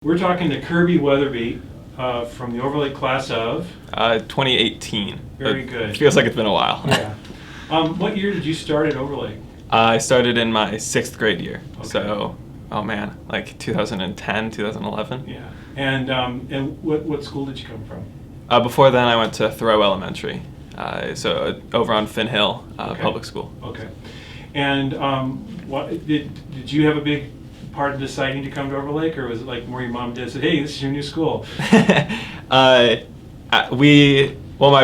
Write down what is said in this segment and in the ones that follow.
We're talking to Kirby Wetherbee from the Overlake class of? 2018. Very good. It feels like it's been a while. Yeah. What year did you start at Overlake? I started in my 6th grade year. Okay. So, oh man, like 2010, 2011. Yeah. And what school did you come from? Before then, I went to Thoreau Elementary. So over on Finn Hill Okay. Public School. Okay. And what did you have a big part of deciding to come to Overlake, or was it like more your mom did said, hey, this is your new school? My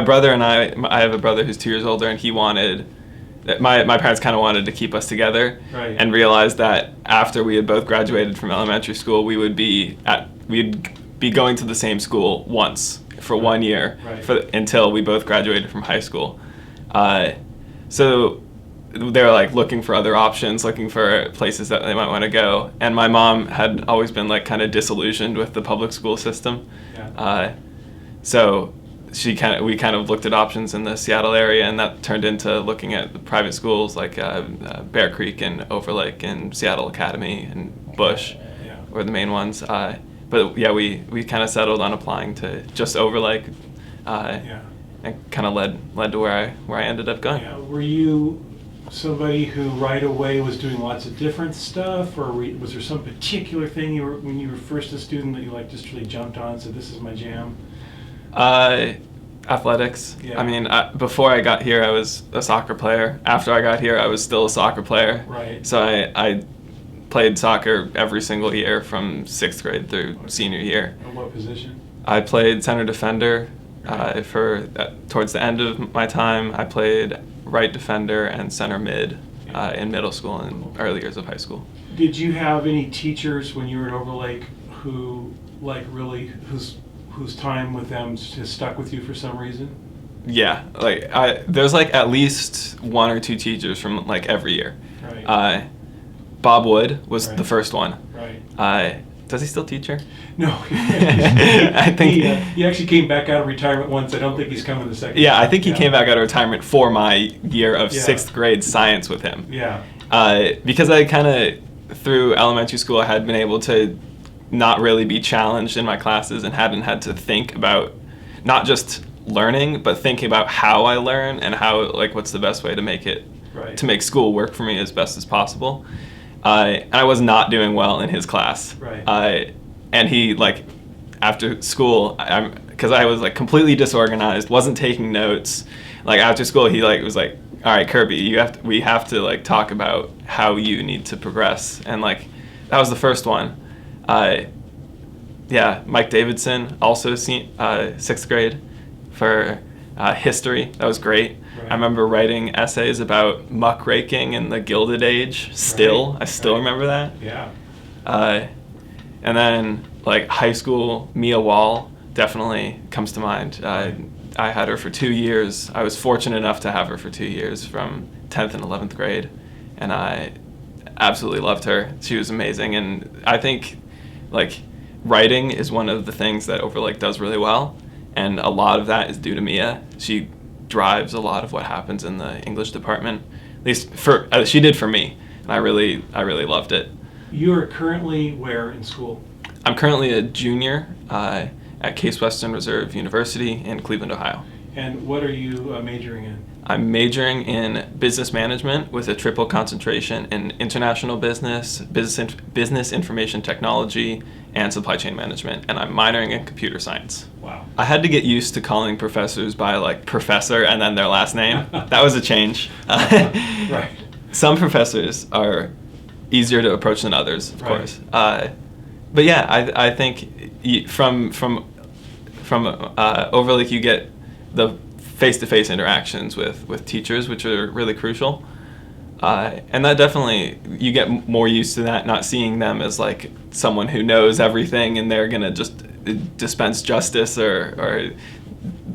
brother and I have a brother who's 2 years older, and he wanted, my parents kind of wanted to keep us together, Right. and realized that after we had both graduated from elementary school, we'd be going to the same school once for Right. 1 year, Right. until we both graduated from high school. So they were like looking for other options, looking for places that they might want to go. And my mom had always been like kind of disillusioned with the public school system. Yeah. So we kind of looked at options in the Seattle area, and that turned into looking at the private schools like Bear Creek and Overlake and Seattle Academy and Bush Yeah. were the main ones. But yeah, we kind of settled on applying to just Overlake, Yeah. and kind of led to where I ended up going. Yeah. Were you somebody who right away was doing lots of different stuff, or was there some particular thing when you were first a student that you like just really jumped on and said, this is my jam? Athletics. Yeah. I mean, before I got here, I was a soccer player. After I got here, I was still a soccer player. Right. So I played soccer every single year from 6th grade through senior year. And what position? I played center defender Right. towards the end of my time. I played right defender and center mid in middle school and early years of high school. Did you have any teachers when you were at Overlake who really whose time with them has stuck with you for some reason? Yeah, there's like at least 1 or 2 teachers from like every year. Right. Bob Wood was Right. the first one. Right. Does he still teach here? No. I think he actually came back out of retirement once. I don't think he's coming the second Yeah, time. I think he came back out of retirement for my year of Yeah. 6th grade science with him. Yeah. Because I kind of, through elementary school, I had been able to not really be challenged in my classes and hadn't had to think about not just learning, but thinking about how I learn and how, like, what's the best way to make Right. school work for me as best as possible. And I was not doing well in his class. Right. And he, like, after school, because I was like completely disorganized, wasn't taking notes. Like after school, he like was like, "All right, Kirby, we have to like talk about how you need to progress." And like that was the first one. Yeah, Mike Davidson, also 6th grade for history. That was great. Right. I remember writing essays about muckraking in the Gilded Age. Right. I still Right. remember that. Yeah. And then, like, high school, Mia Wall definitely comes to mind. I had her for 2 years. I was fortunate enough to have her for 2 years from 10th and 11th grade, and I absolutely loved her. She was amazing, and I think, like, writing is one of the things that Overlake does really well, and a lot of that is due to Mia. She drives a lot of what happens in the English department, at least she did for me, and I really loved it. You are currently where in school? I'm currently a junior at Case Western Reserve University in Cleveland, Ohio. And what are you majoring in? I'm majoring in business management with a triple concentration in international business information technology, and supply chain management, and I'm minoring in computer science. Wow. I had to get used to calling professors by like professor and then their last name. That was a change. Right. Some professors are easier to approach than others, of Right. course. But yeah, I think from Overlake you get the face-to-face interactions with teachers, which are really crucial. And that definitely, you get more used to that, not seeing them as like someone who knows everything and they're gonna just dispense justice or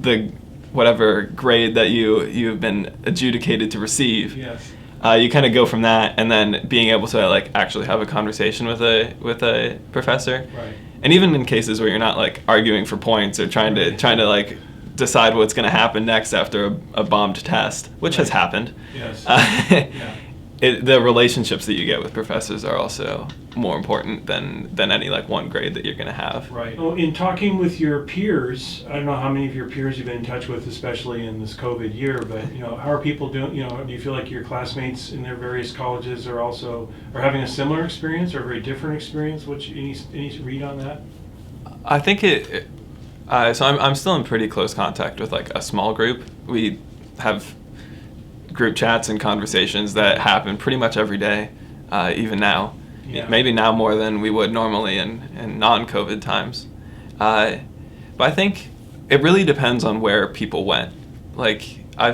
the whatever grade that you've been adjudicated to receive. Yes. You kind of go from that, and then being able to like actually have a conversation with a professor. Right. And even in cases where you're not like arguing for points or trying to like decide what's going to happen next after a bombed test, which has happened. Yes. Yeah. the relationships that you get with professors are also more important than any like one grade that you're going to have. Right. Well, in talking with your peers, I don't know how many of your peers you've been in touch with, especially in this COVID year, but how are people doing? Do you feel like your classmates in their various colleges are having a similar experience or a very different experience? Any read on that? I think so I'm still in pretty close contact with like a small group. We have group chats and conversations that happen pretty much every day, even now. Yeah. Maybe now more than we would normally in non-COVID times. But I think it really depends on where people went. Like I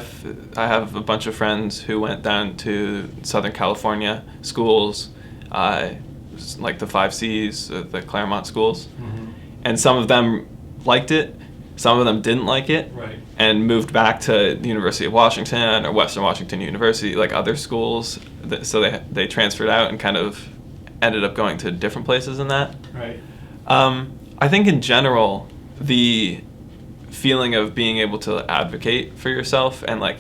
have a bunch of friends who went down to Southern California schools, like the 5 Cs, the Claremont schools, Mm-hmm. and some of them liked it. Some of them didn't like it, Right. and moved back to the University of Washington or Western Washington University, like other schools. So they transferred out and kind of ended up going to different places in that. Right. I think in general, the feeling of being able to advocate for yourself and like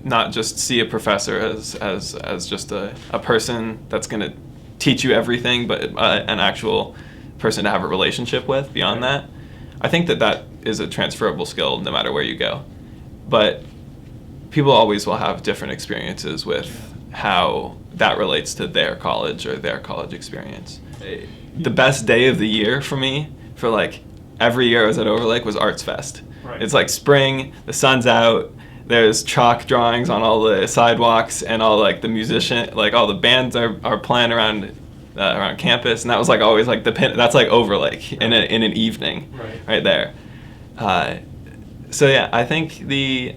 not just see a professor as just a person that's going to teach you everything, but an actual person to have a relationship with beyond that. I think that is a transferable skill no matter where you go. But people always will have different experiences with how that relates to their college or their college experience. The best day of the year for me, for like every year I was at Overlake, was Arts Fest. Right. It's like spring, the sun's out, there's chalk drawings on all the sidewalks, and all like all the bands are playing around campus, and that was like always like that's like Overlake in an evening, right there. So yeah, I think the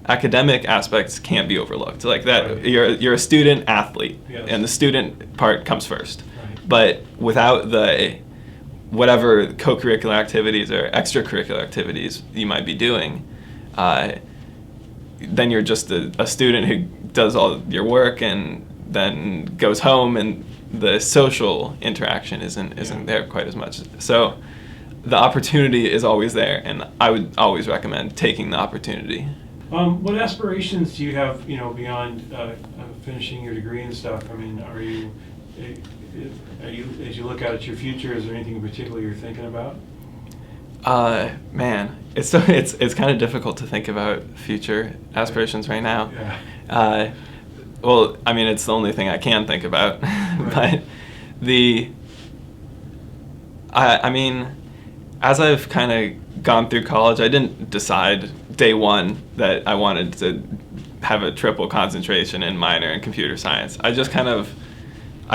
academic aspects can't be overlooked. Like that, Right. you're a student athlete, Yes. and the student part comes first. Right. But without the whatever co-curricular activities or extracurricular activities you might be doing, then you're just a student who does all your work and then goes home, and the social interaction isn't there quite as much. So the opportunity is always there, and I would always recommend taking the opportunity. What aspirations do you have, beyond finishing your degree and stuff? I mean, are you, as you look out at your future, is there anything in particular you're thinking about? Man, it's kind of difficult to think about future aspirations right now. Yeah. Well, I mean, it's the only thing I can think about. Right. But I mean, as I've kind of gone through college, I didn't decide day one that I wanted to have a triple concentration and minor in computer science. I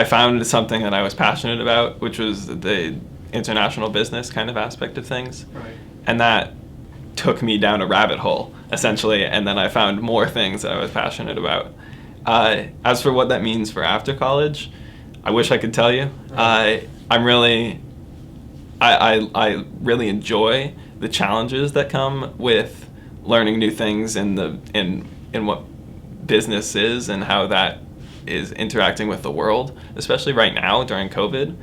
found something that I was passionate about, which was the international business kind of aspect of things. Right. And that took me down a rabbit hole, essentially, and then I found more things that I was passionate about. As for what that means for after college, I wish I could tell you. Right. I really enjoy the challenges that come with learning new things in what business is and how that is interacting with the world, especially right now during COVID.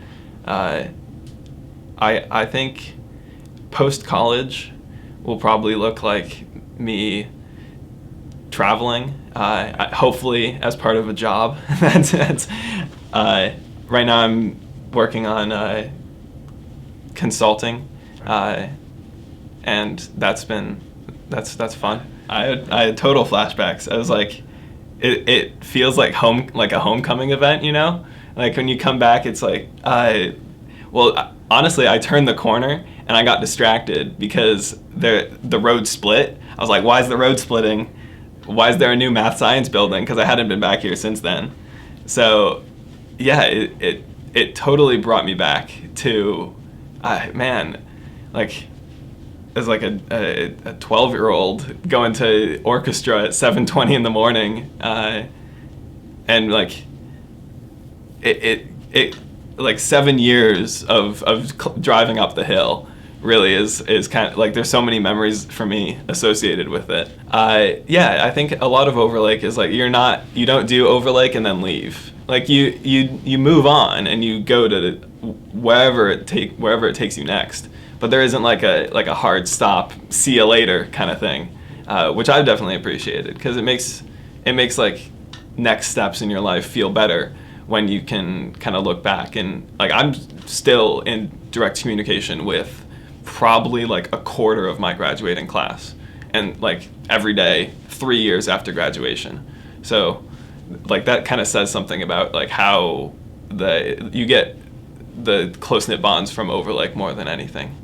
I think post-college will probably look like me traveling, hopefully as part of a job. That's right now I'm working on consulting, and that's fun. I had total flashbacks. I was like, it feels like home, like a homecoming event, like when you come back, it's like, honestly, I turned the corner and I got distracted because the road split. I was like, why is the road splitting? Why is there a new math science building? Because I hadn't been back here since then. So yeah, it totally brought me back to, man, like, as like a 12-year-old going to orchestra at 7:20 in the morning, and like it like 7 years of driving up the hill really is kind of like, there's so many memories for me associated with it. Yeah, I think a lot of Overlake is like, you don't do Overlake and then leave. Like you move on and you go to wherever it takes you next. But there isn't like a hard stop, see you later kind of thing. which I've definitely appreciated, because it makes like next steps in your life feel better when you can kind of look back. And like, I'm still in direct communication with probably like a quarter of my graduating class, and like every day 3 years after graduation. So like that kind of says something about like how you get the close-knit bonds from over like more than anything.